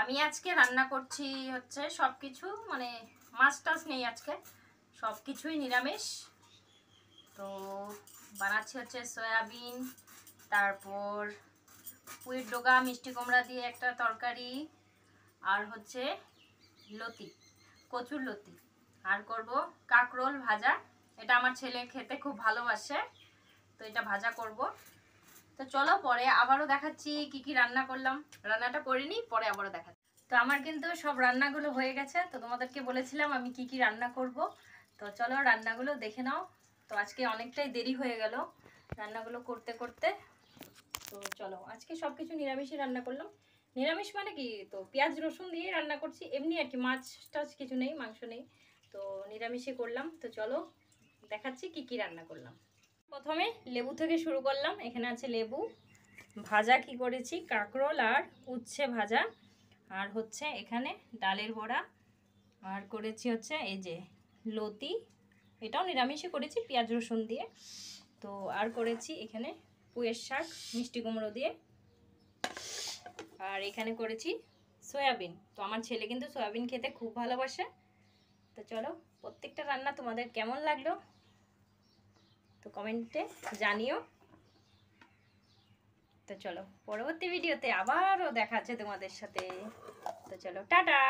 আমি আজকে রান্না করছি হচ্ছে সব কিছু, মানে মাছ টাছ নেই আজকে, সব কিছুই নিরামিষ। তো বানাচ্ছি হচ্ছে সয়াবিন, তারপর পুঁইর ডোগা মিষ্টি কুমড়া দিয়ে একটা তরকারি, আর হচ্ছে লতি, কচুর লতি, আর করব কাঁকরোল ভাজা। এটা আমার ছেলে খেতে খুব ভালোবাসে, তো এটা ভাজা করব। তো চলো পরে আবারও দেখাচ্ছি কি কি রান্না করলাম। রান্নাটা করিনি, পরে আবারও দেখাচ্ছি। তো আমার কিন্তু সব রান্নাগুলো হয়ে গেছে, তো তোমাদেরকে বলেছিলাম আমি কি কি রান্না করব। তো চলো রান্নাগুলো দেখে নাও। তো আজকে অনেকটাই দেরি হয়ে গেল রান্নাগুলো করতে করতে। তো চলো আজকে সব কিছু নিরামিষই রান্না করলাম। নিরামিষ মানে কি, তো পেঁয়াজ রসুন দিয়ে রান্না করছি এমনি আর কি, মাছ টাছ কিছু নেই, মাংস নেই, তো নিরামিষই করলাম। তো চলো দেখাচ্ছি কি কি রান্না করলাম। প্রথমে লেবু থেকে শুরু করলাম। এখানে আছে লেবু ভাজা, কি করেছি কাঁকরোল আর উচ্ছে ভাজা, আর হচ্ছে এখানে ডালের বড়া, আর করেছি হচ্ছে এই যে লতি, এটাও নিরামিষই করেছি পেঁয়াজ রসুন দিয়ে। তো আর করেছি এখানে পুঁইয়ের শাক মিষ্টি কুমড়ো দিয়ে, আর এখানে করেছি সয়াবিন। তো আমার ছেলে কিন্তু সয়াবিন খেতে খুব ভালোবাসে। তো চলো প্রত্যেকটা রান্না তোমাদের কেমন লাগলো তো কমেন্টে জানিও। তো চলো পরবর্তী ভিডিওতে আবারও দেখা হচ্ছে তোমাদের সাথে। তো চলো টাটা।